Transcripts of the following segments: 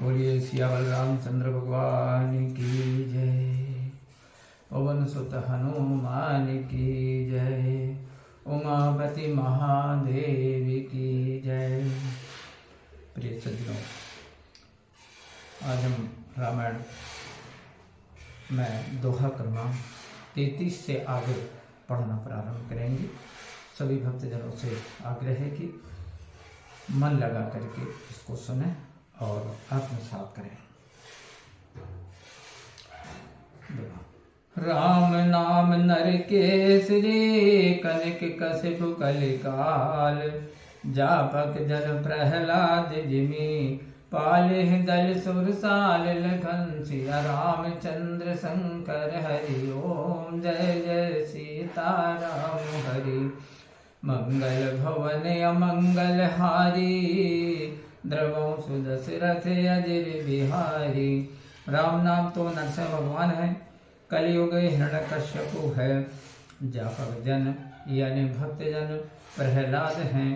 बोलिए सियावल रामचंद्र भगवान की जय। पवन सुत हनुमान की जय। उमापति महादेव की जय। प्रिय सज्जनों, आज हम रामायण में दोहा क्रमांक 33 से आगे पढ़ना प्रारंभ करेंगे। सभी भक्तजनों से आग्रह है कि मन लगा करके इसको सुने और आत्मसात करें। राम नाम नर केसरी, कनक कसिपु कलिकाल। जापक जन प्रहलाद जिमि, पाले दल सुरसाल। लखन सिया रामचंद्र शंकर हरि ओम। जय जय सीताराम हरि। मंगल भवन अमंगल हारी, द्रवों सुदशरथ अजर बिहारी। राम नाम तो नरसिंह भगवान है, कलयुग हिरण्यकश्यपु है। जापक जन यानी भक्तजन प्रहलाद हैं,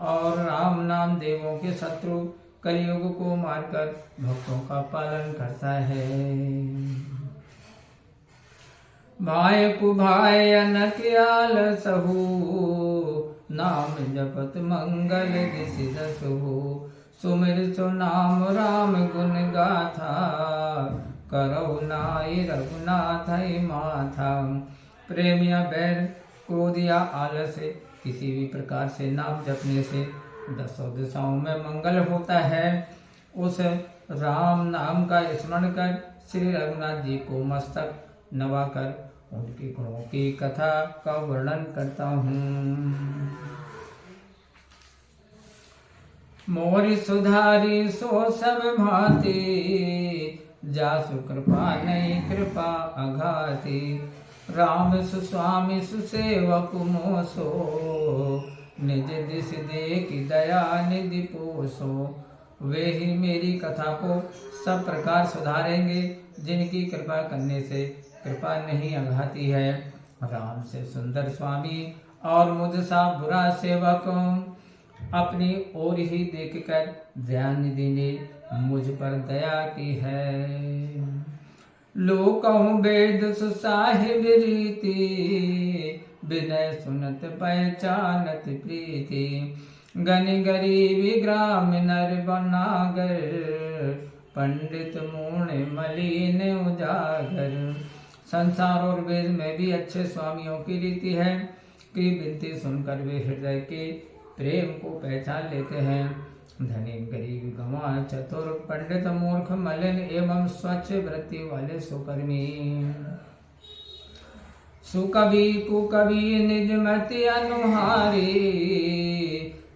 और राम नाम देवों के शत्रु कलयुग को मारकर भक्तों का पालन करता है। भाई कुभाय अनक्याल सहु, नाम जपत मंगल दिसि दसहु। सुमिर सो नाम राम गुण गाथा, करौ नाई रघुनाथ माथा। प्रेम या बैर, क्रोध या आलस किसी भी प्रकार से नाम जपने से 10 दिशाओं में मंगल होता है। उस राम नाम का स्मरण कर श्री रघुनाथ जी को मस्तक नवाकर उनके गुणों की कथा का वर्णन करता हूँ। मोरी सुधारी सो सब भांति, जासु कृपा नहीं कृपा अघाती। राम सुस्वामी सुसेवक मोसो, निज दिस देख दया निधि पोसो। वे ही मेरी कथा को सब प्रकार सुधारेंगे, जिनकी कृपा करने से कृपा नहीं अघाती है। राम से सुंदर स्वामी और मुझ सा बुरा सेवक, अपनी ओर ही देखकर दया निधि ने मुझ पर दया की है। लोकहु वेद सुसाहिब रीति, विनय सुनत पहचानत प्रीति। गनि गरीबी ग्राम नर बनागर, पंडित मूण मलिन उजागर। संसार और वेद में भी अच्छे स्वामियों की रीति है कि विनती सुनकर वे हृदय के प्रेम को पहचान लेते हैं। धनी गरीब गंवार चतुर, पंडित मूर्ख मलिन एवं स्वच्छ वृत्ति वाले सुकर्मी। सुकवि कुकवि निज मति अनुहारी,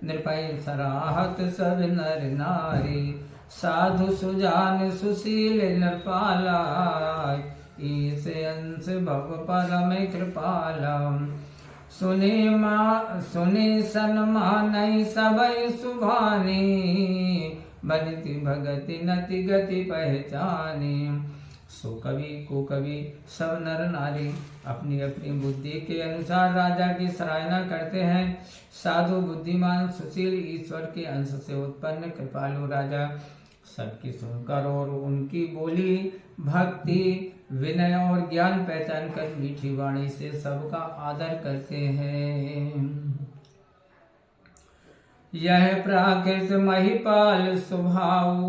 नृपय सराहत सब नर नारी। साधु सुजान सुशील नृपाला, ईस अंश भव परम कृपाला। सुने सन्मान सबई सुभानी, बनिति भगति नति गति पहचानी। सो कवि को कवि सब नर नारी अपनी अपनी बुद्धि के अनुसार राजा की सराहना करते हैं। साधु बुद्धिमान सुशील ईश्वर के अंश से उत्पन्न कृपालु राजा सबकी सुनकर और उनकी बोली भक्ति विनय और ज्ञान पहचान कर मीठी वाणी से सबका आदर करते हैं। यह प्राकृत महिपाल स्वभाव,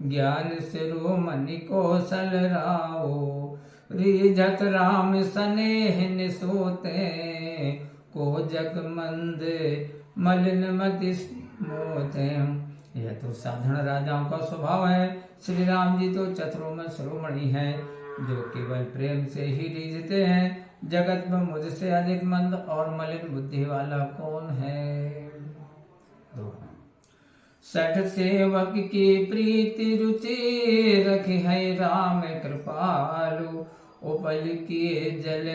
ज्ञान सिरो मनि कौशल राव। रिझत राम स्नेह निसोते, को जग मंद मलिन मति मोते। यह तो साधारण राजाओं का स्वभाव है। श्री राम जी तो चतुरों में शिरोमणि हैं, जो केवल प्रेम से ही रीझते हैं। जगत में मुझसे अधिक मंद और मलिन बुद्धि वाला कौन है। सठ सेवक की प्रीति रुचि, रखी है राम कृपालु। उपल किए जल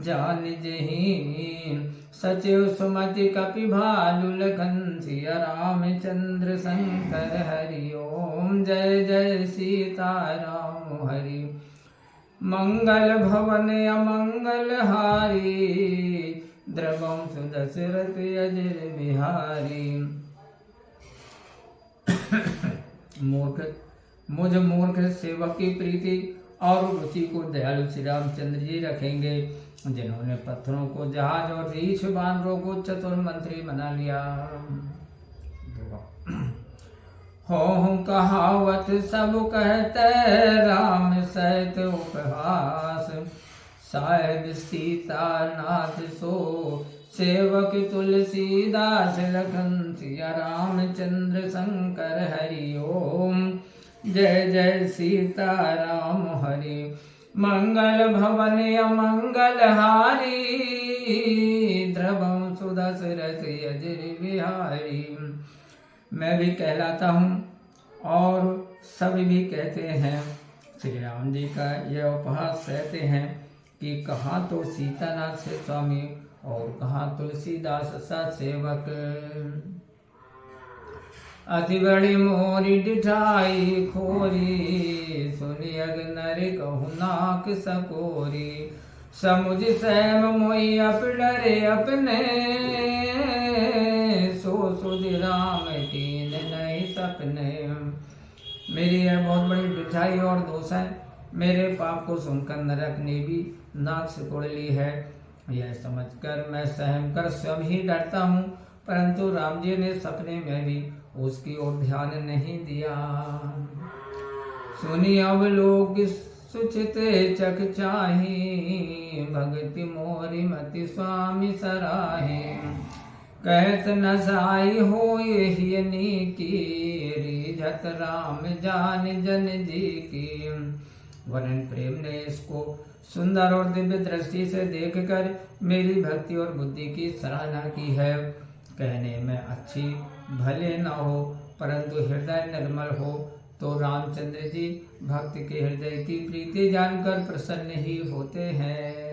जान जहीं, सचिव सुमति कपि भालु। लखन सिया रामचंद्र शंकर हरि ओम। जय जय सीताराम हरि। मंगल भवन अमंगल हारी, द्रवं सुदशरथ अजर बिहारी। मुझ मूर्ख सेवक की प्रीति और रुचि को दयालु श्री रामचंद्र जी रखेंगे, जिन्होंने पत्थरों को जहाज और रीछ बानरों को चतुर मंत्री बना लिया। हो कहावत सब कहते राम सहित उपहास, साहेब सीता नाथ सो सेवक तुलसीदास, लखन सिया रामचंद्र शंकर हरि ओम। जय जय सीता राम हरि, मंगल भवन अमंगल हारी, द्रवम सुदशरथ अजर बिहारी। मैं भी कहलाता हूँ और सभी भी कहते हैं, श्री राम जी का यह उपहास कहते हैं कि कहाँ तो सीतानाथ से स्वामी और कहाँ तुलसीदास सा सेवक। अति बड़ी मोरी डिठाई खोरी, सुनि अग नर कहु नाक सकोरी, समुझ सैम मोई अप डरे अपने, सो सुध राम कीन नहीं सपने। मेरी यह बहुत बड़ी डिठाई और दोष है, मेरे पाप को सुनकर नरक ने भी नाक सिकोड़ ली है। यह समझकर मैं सहम कर स्वयं ही डरता हूँ, परंतु राम जी ने सपने में भी उसकी ओर ध्यान नहीं दिया। सुनी अब लोग सुचित चक चाही, भगति मोरी मति स्वामी सराही, कहत न साई हो यही की, रिझत राम जान जन जी की। वरन प्रेम ने इसको सुंदर और दिव्य दृष्टि से देखकर मेरी भक्ति और बुद्धि की सराहना की है। कहने में अच्छी भले न हो, परंतु हृदय निर्मल हो तो रामचंद्र जी भक्त के हृदय की प्रीति जानकर प्रसन्न ही होते हैं।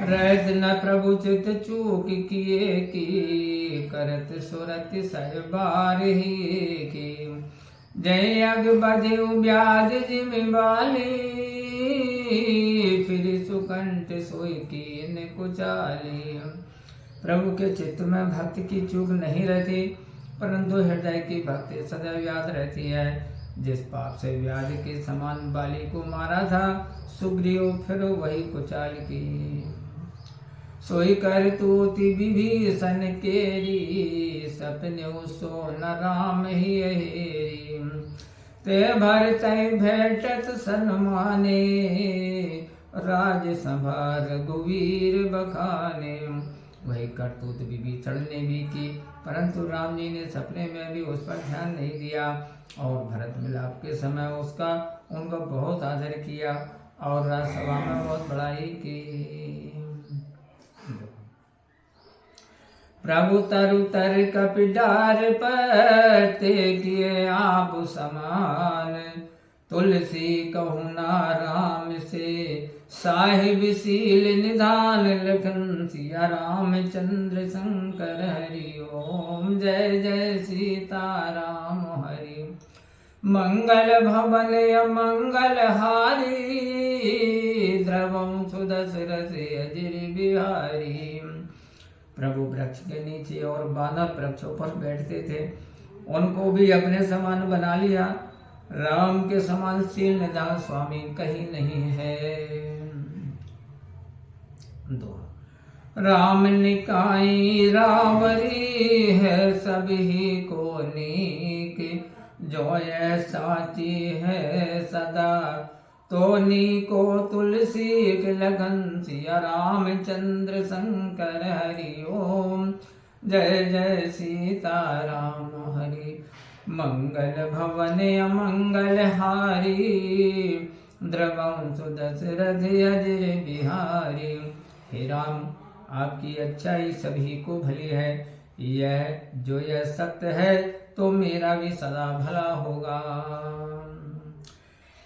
रहत न प्रभु चित चूक किए की, करत सुरत सहबार ही की। जय अग बधे ब्याज जिम्बाली, फिर सुकंठ सोई कीन कुचाली। प्रभु के चित्त में भक्त की चूक नहीं रहती, परंतु हृदय की भक्ति सदैव याद रहती है। जिस पाप से व्याज के समान बाली को मारा था सुग्रीव, फिर वही कुचाल की। सोई कर तूति विभीषण केरी, सपने सो न राम ही हेरी। ते भर तय भेटत सन्माने, राज सभा रघुवीर बखाने। वही करतूत विभीषण ने भी की, परंतु राम जी ने सपने में भी उस पर ध्यान नहीं दिया और भरत मिलाप के समय उनका बहुत आदर किया और राजसभा में बहुत बड़ाई की। प्रभु तरु तर कपिडार पर, ते किए आप समान। तुलसी कहु ना राम से, साहिब सील निधान। लखन सिया रामचंद्र शंकर हरि ओम। जय जय सीता राम हरि, मंगल भवन अमंगल हारी, द्रवम सुदशरथ अजर बिहारी। प्रभु वृक्ष के नीचे और बानर वृक्षों पर बैठते थे, उनको भी अपने समान बना लिया। राम के समान शील निधान स्वामी कहीं नहीं है। राम निकाई रावरी है, सभी को नीक। जो ये साची है सदा, तो नीको तुलसी लगन। सिया रामचंद्र शंकर हरि ओम। जय जय सीता राम हरि, मंगल भवन अमंगल हारी। द्रवम सुदशरथ अजर बिहारी। हे राम, आपकी अच्छाई सभी को भली है। यह सत्य है तो मेरा भी सदा भला होगा।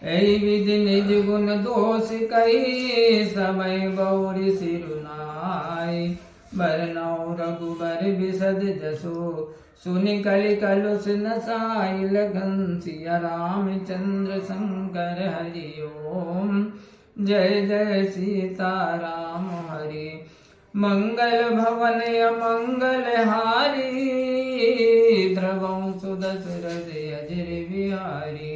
ऐ विधि निज गुण दोष कही, समय गौरी सिरुनाई। बरनौ रघुबर बिसद जसो, सुनि कलि कलुष नसाई। लगन सिया रामचंद्र शंकर हरि ओम। जय जय सीता राम हरि, मंगल भवन अमंगल हारी। ध्रुवं सुदशरथ अजर बिहारी।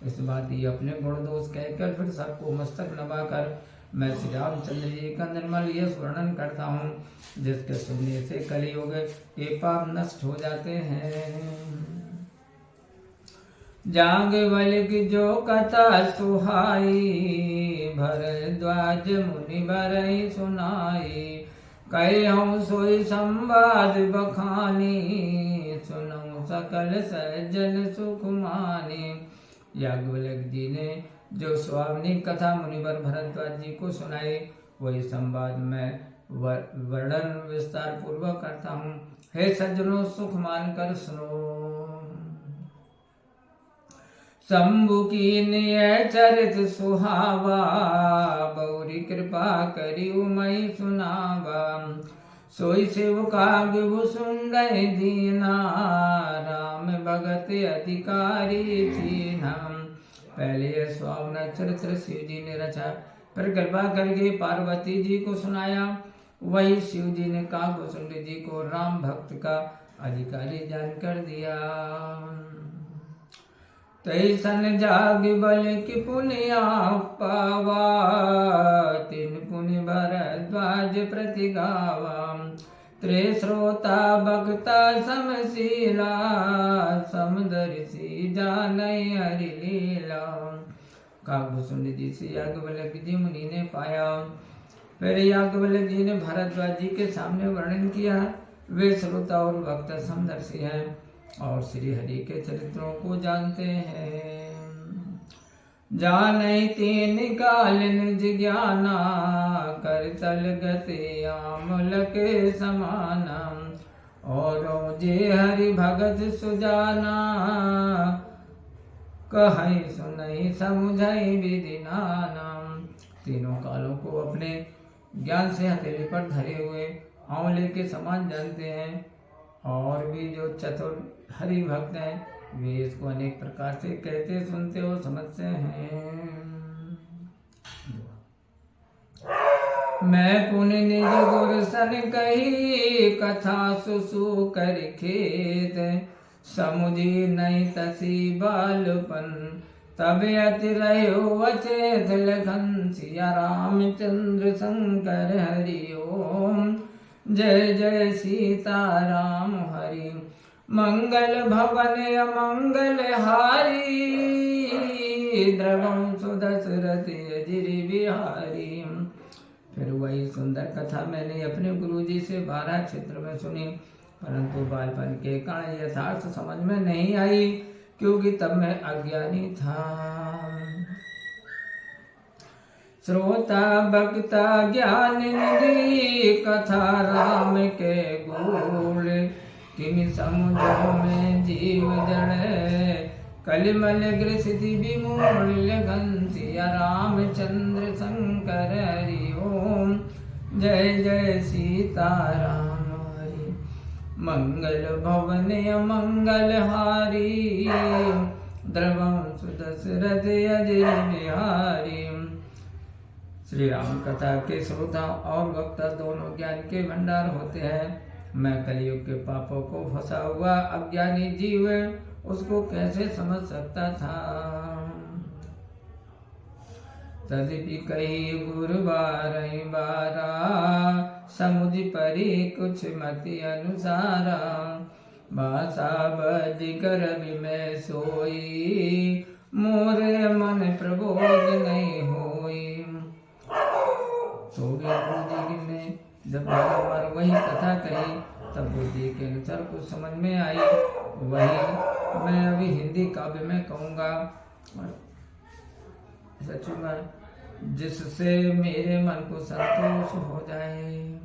इस बात ही अपने गुण दोष कहकर फिर सबको मस्तक नवाकर मैं श्री रामचंद्र जी का निर्मल यश वर्णन करता हूँ, जिसके सुनने से कलियुग के पाप नष्ट हो जाते हैं। जाग बलिक जो कथा सुहाई, भरद्वाज मुनि बरई सुनाई। कहूँ सोई संवाद बखानी, सुनऊँ सकल सज्जन सुख मानी। याज्ञवल्क्य जी ने जो स्वामिनी कथा मुनिवर भरद्वाज जी को सुनाई, वही संवाद मैं वर्णन विस्तार पूर्वक करता हूँ। हे सज्जनों, सुख मानकर सुनो। शंभु कीन्य चरित सुहावा, बौरी कृपा करी मई सुनावा। सोई शिव का विभु सुंदर दीना, राम भगत अधिकारी थीना। पहले यह स्वावना चरित्र शिव जी ने रचा, फिर कृपा करके पार्वती जी को सुनाया। वही शिव जी ने काकभूषुंड जी को राम भक्त का अधिकारी जानकर दिया। तैसन जाग बल की पुनिया पावा, तिन पुनि भरद्वाज प्रति गावा। त्रे श्रोता भक्ता समशीला, समदर्शी जानई हरि लीला। काकभूषुंड जी से याज्ञवल्क्य जी मुनि ने पाया। फिर याज्ञवल्क्य जी ने भरद्वाज जी के सामने वर्णन किया। वे श्रोता और भक्त समदर्शी हैं और श्री हरि के चरित्रों को जानते हैं। जानै तीन काल निज ज्ञाना, कर तल गति आमलक समाना। और जे हरि भगत सुजाना, कहै सुनई समुझई विधि नाना। तीनों कालों को अपने ज्ञान से हथेली पर धरे हुए आंवले के समान जानते हैं। और भी जो चतुर हरि भक्त हैं, वे इसको अनेक प्रकार से कहते सुनते और समझते हैं। मैं पुनि निज गुर सन कही, कथा सुसु कर खेद। समुझी नहीं तसी बालपन, तब अति रहो अचेत लखन। सिया रामचंद्र शंकर हरि ओम, जय जय सीताराम हरि। मंगल भवन अमंगल हारी, द्रवं सुदशरथ अजर बिहारी। फिर वही सुंदर कथा मैंने अपने गुरुजी से 12 क्षेत्र में सुनी, परंतु बालपन के कारण यथार्थ समझ में नहीं आई, क्योंकि तब मैं अज्ञानी था। श्रोता भक्ता ज्ञान निधि, कथा राम के गुण। किमि समुझो में जीव जड़, कलिमल ग्रसिति विमूढ़ लगन। सिया रामचंद्र शंकर हरि ओम, जय जय सीताराम हरि। मंगल भवन अमंगल हारी, द्रवं सुदशरथ अजर बिहारी। श्री राम कथा के श्रोता और वक्ता दोनों ज्ञान के भंडार होते हैं। मैं कलियुग के पापों को फंसा हुआ अज्ञानी जीव उसको कैसे समझ सकता था। तदपि कही गुरु बारहि बारा, समुझ परी कुछ मति अनुसारा। भाषा बजिकर मैं सोई, मोरे मन प्रबोध नहीं होई। तो गुरु जी ने जब बार वही कथा कही, तब बुद्धि के अनुसार कुछ समझ में आई। वही मैं अभी हिंदी काव्य में कहूँगा, सचूंगा, जिससे मेरे मन को संतोष हो जाए।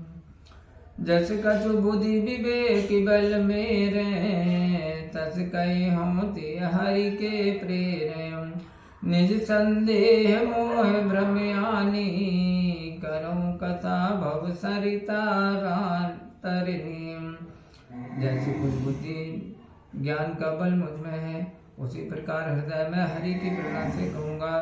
जस कछु बुद्धि विवेक बल मेरे, तस कही होती हरि के प्रेरे। निज संदेह मोह भ्रम आनी, करूं कथा भव सरिता तरिणी। जैसी कुछ बुद्धि ज्ञान का बल मुझ में है, उसी प्रकार हृदय में हरि की प्रेरणा से कहूँगा।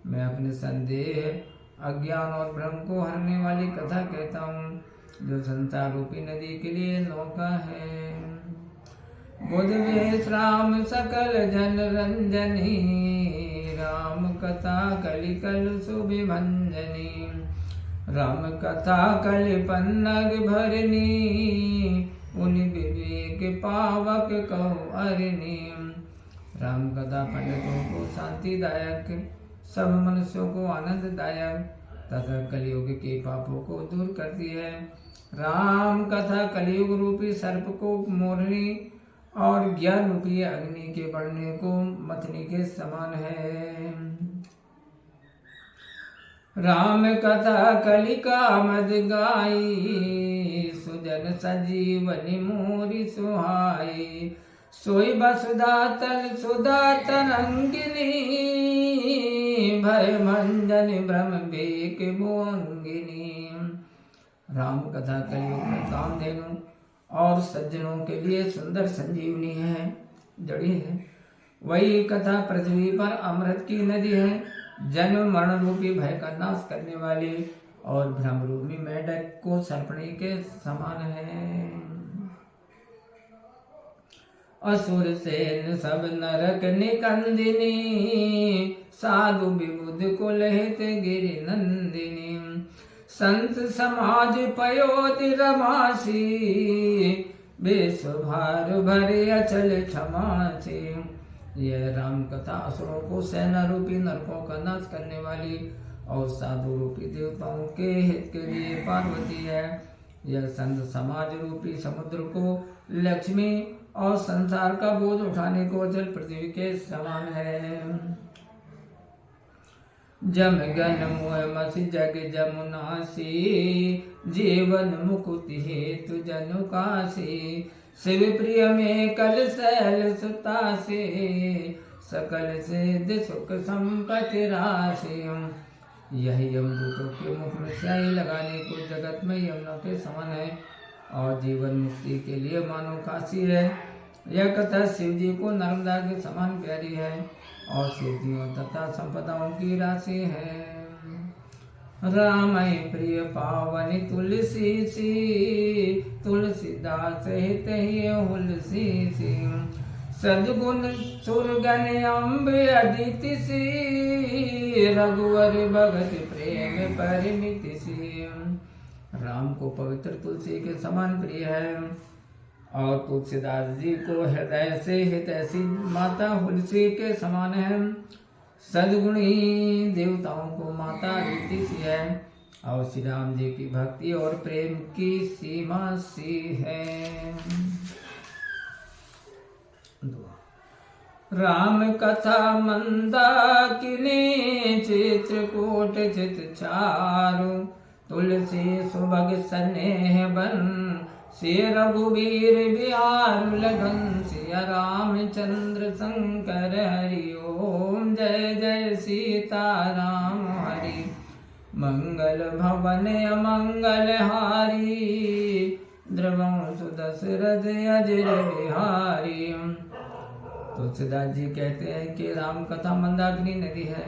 मैं अपने संदेह अज्ञान और भ्रम को हरने वाली कथा कहता हूँ, जो संसार रूपी नदी के लिए नौका है। बुध विश्राम सकल जन रंजनी, राम कथा कलिकल सुभिभंजनी, राम कथा कलि पन्नग भरनी, उनि विवेक पावक कहु अरनी। राम कथा पंडितों को शांतिदायक, सब मनुष्यों को आनंददायक तथा कलयुग के पापों को दूर करती है। राम कथा कलयुग रूपी सर्प को मोरनी और ज्ञान रूपी अग्नि के बढ़ने को मथनी के समान है। राम कथा कलिका मद गाई, सुजन सजीवनी मोरी सुहाई, सोई वसुधा तल सुधा तरंगिनी, भय मंजन ब्रह्म बेक भुअंगिनी। राम कथा कलयुग में कामधेनु और सज्जनों के लिए सुंदर संजीवनी है, जड़ी है। वही कथा पृथ्वी पर अमृत की नदी है, जन्म मरण रूपी भय का नाश करने वाली और भ्रम रूपी मेढक को सर्पणी के समान है। असुर सेन सब नरक निकंदिनी, साधु विबुध कुलहित गिरि नंदिनी, संत समाज पयोधि रमासी, बेसुभार भरे अचल क्षमासी। यह राम कथा असुरों को सेना रूपी नरकों का नाश करने वाली और साधु रूपी देवताओं के हित के लिए पार्वती है। यह संत समाज रूपी समुद्र को लक्ष्मी और संसार का बोझ उठाने को जल पृथ्वी के समान है। जम गन मुह मसी जग जमुनासी, जीवन मुकुति हेतु जनु कासी, शिव प्रिय में कल सैल सुतासी, सकल सिद्ध सुख संपत्ति राशि। यही यमदूतों के मुख में स्याही लगाने को जगत में यमुना के समान है और जीवन मुक्ति के लिए मानो काशी है। यह कथा शिव जी को नर्मदा के समान प्यारी है और सिद्धियों तथा संपदाओं की राशि है। रामय प्रिय पावन तुलसी सी, तुलसीदास हित ही हुलसी सी, सद्गुण सुरगन अम्ब अदिति सी, रघुवर भगत प्रेम परिमिति सी। राम को पवित्र तुलसी के समान प्रिय है और तुलसीदास जी को हृदय से हितैषी माता हुलसी के समान है। सद्गुणी देवताओं को माता रीति सी है और श्री राम जी की भक्ति और प्रेम की सीमा सी है। राम कथा मंदाकिनी, चित्रकूट चित चारु, तुलसी सुभग स्नेह बन, श्री रघुवीर बिहार लगन, सिया रामचंद्र शंकर हरि ओम, जय जय सीताराम हरि, मंगल भवन अमंगल हारी, द्रवंश दशरथ अजर बिहारी। तुलसीदास जी कहते हैं कि राम कथा मंदाकिनी नदी है,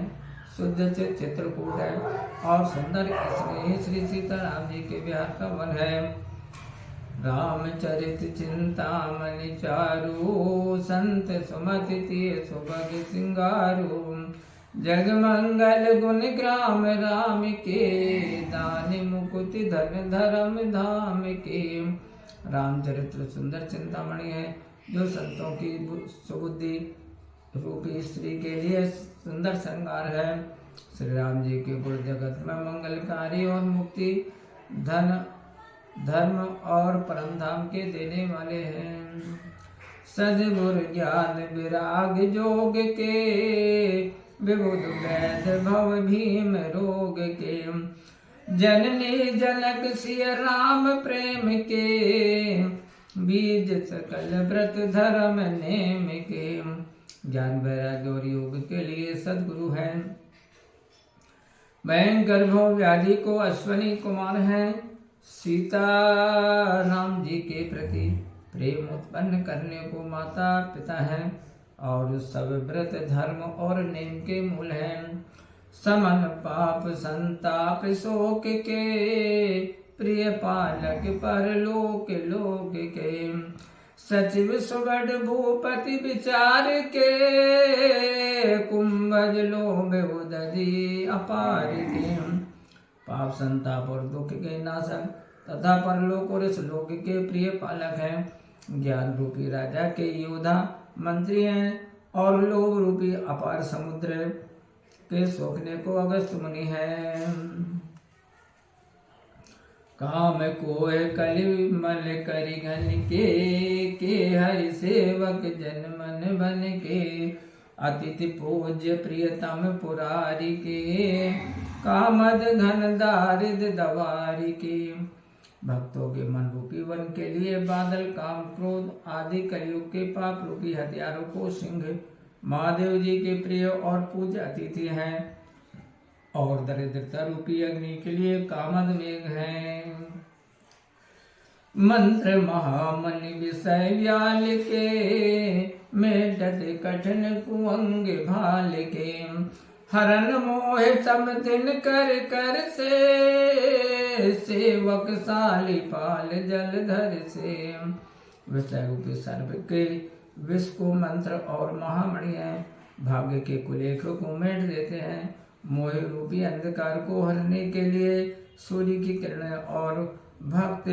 शुद्ध चित्रकूट है और सुंदर इसमें श्री सीताराम जी के बिहार का वन है। रामचरित चिंतामणि चारु, संत सुमति सुभग सिंगारू, जगमंगल गुण ग्राम राम के, दान मुकुति धन धर्म धाम के। रामचरित्र सुंदर चिंतामणि है जो संतों की सुबुद्धि रूपी स्त्री के लिए सुंदर श्रृंगार है। श्री राम जी के गुण जगत में मंगलकारी और मुक्ति, धन धर्म और परम धाम के देने वाले हैं। सद्गुरु ज्ञान विराग जोग के, विबुध वैद भव भीम रोग के, जननी जनक सिय राम प्रेम के, बीज सकल व्रत धर्म नेम के। ज्ञान वैराग्य और योग के लिए सद्गुरु है। भयंकर भव व्याधि को अश्वनी कुमार है। सीता राम जी के प्रति प्रेम उत्पन्न करने को माता पिता है और सब व्रत धर्म और नेम के मूल हैं। समन पाप संताप शोक के, प्रिय पालक परलोक लोक के, सचिव सुगढ़ भूपति विचार के, कुंभज लोभ उदधि अपार के। पाप संताप और दुख के नाशक तथा परलोक और इस लोक के प्रिय पालक हैं। ज्ञान रूपी राजा के योद्धा मंत्री हैं और लोभ रूपी अपार समुद्र के सोखने को अगस्त मुनि है। काम कोय कलि मल करि घन के हरि सेवक जन मन बन के। अतिथि पूज्य प्रियतम पुरारी के, कामद धन दारिद दवारी के। भक्तों के मन रूपी वन के लिए बादल काम क्रोध आदि कलयुग के पाप रूपी हथियारों को सिंह महादेव जी के प्रिय और पूज्य अतिथि हैं, और दरिद्रता रूपी अग्नि के लिए कामद मेघ हैं। मंत्र महामनि विषय व्याल के, मेटत कठिन कुअंग भाल के। हरन मोह सम दिन कर कर से, सेवक साली पाल जलधर से। विषय रूपी सर्व के विष को मंत्र और महामणि हैं, भाग्य के कुलेख को मेट देते हैं। मोह रूपी अंधकार को हरने के लिए सूर्य की किरणें, और भक्त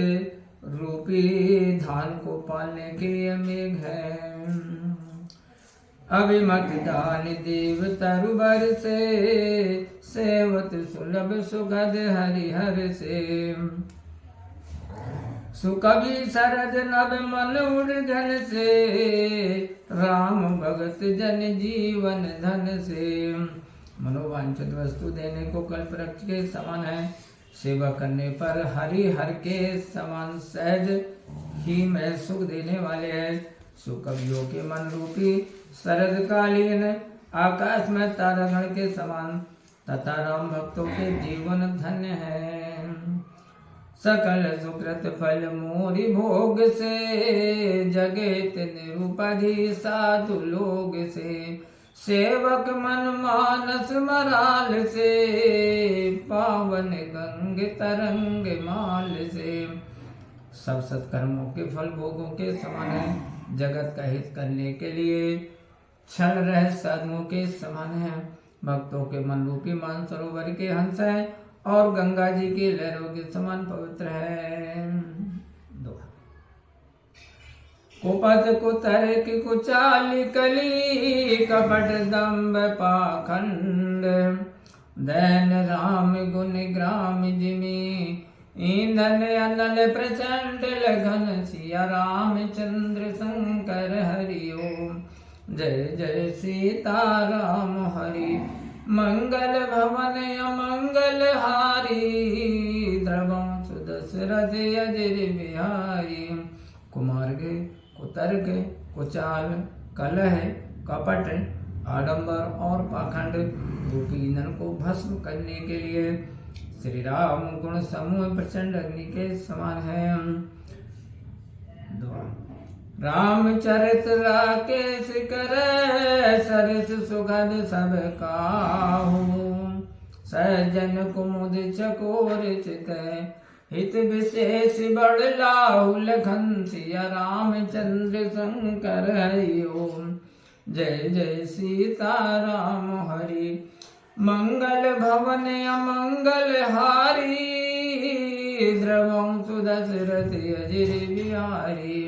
रूपी धान को पालने के लिए मेघ है। अभिमत दान देव तरुबर से, सेवत सुलभ सुगध हरिहर से। सुकवि सरद नभ मन उर्जन से, राम भगत जन जीवन धन से। मनोवांछित वस्तु देने को कल्प वृक्ष के समान है, सेवा करने पर हरि हर के समान सहज ही में सुख देने वाले हैं। सुकवियों के मन रूपी शरद कालीन आकाश में तारागण के समान, तथा राम भक्तों के जीवन धन्य है। सकल सुकृत फल मोरी भोग से, जगत निरुपधि साधु लोग से। सेवक मन मानस मराल से, पावन गंग तरंग माल से। सब सत्कर्मों के फल भोगों के समान है, जगत का हित करने के लिए छल रह साधुओं के समान है। भक्तों के मन रूपी मानसरोवर के हंस है, और गंगा जी की लहरों के समान पवित्र है। कुपथ कुतर्क कुचाल कली, कपट दम्भ पाखंड। दैन राम गुण ग्राम जिमी, ईंधन अनल प्रचंड लगन। सिया रामचंद्र शंकर हरि ओम। जय जय सीता राम हरि, मंगल भवन अमंगल हारी। द्रवं सुदशरथ अजर बिहारी। कुमार्ग कुतर्क कुचाल कलह कपट आडंबर और पाखंड रूपी ईंधन को भस्म करने के लिए श्री राम गुण समूह प्रचंड अग्नि के समान है। रामचरित राकेश करे, सरस सुगध सब काहू। सज्जन कुमुद चकोर चित, हित विशेष बड़ लाहु। लखन सिया रामचंद्र शंकर हरि ओम। जय जय सीता राम हरि, मंगल भवन अमंगल हारी। द्रवं सुदशरथ अजर बिहारी।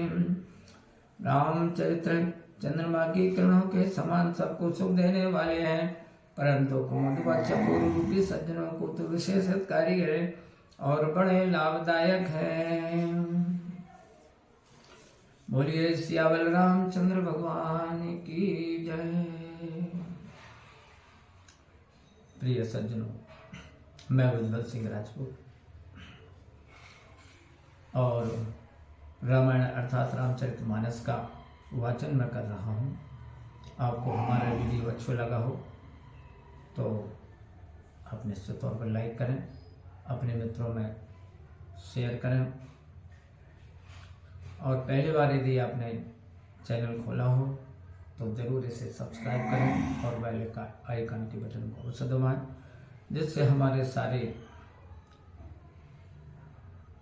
रामचरित्र चंद्रमा की किरणों के समान सबको सुख देने वाले हैं, परंतु कुमुद व चकोर रूपी सज्जनों को तो विशेष हितकारी है और बड़े लाभदायक है। बोलिए सियावल रामचंद्र भगवान की जय। प्रिय सज्जनों, मैं उज्जवल सिंह राजपूत और रामायण अर्थात रामचरितमानस का वाचन मैं कर रहा हूँ। आपको हमारा वीडियो अच्छा लगा हो तो आप निश्चित तौर पर लाइक करें, अपने मित्रों में शेयर करें, और पहली बार यदि आपने चैनल खोला हो तो ज़रूर इसे सब्सक्राइब करें और बेल आइकन के बटन को अवश्य दबाएं, जिससे हमारे सारे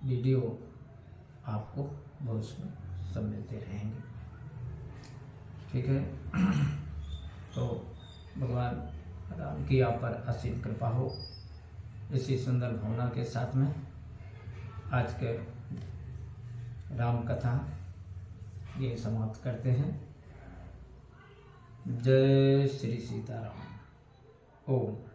वीडियो आपको भविष्य में सब मिलते रहेंगे। ठीक है। तो भगवान राम की आप पर असीम कृपा हो। इसी सुंदर भावना के साथ में आज के राम कथा ये समाप्त करते हैं। जय श्री सीताराम। ओम।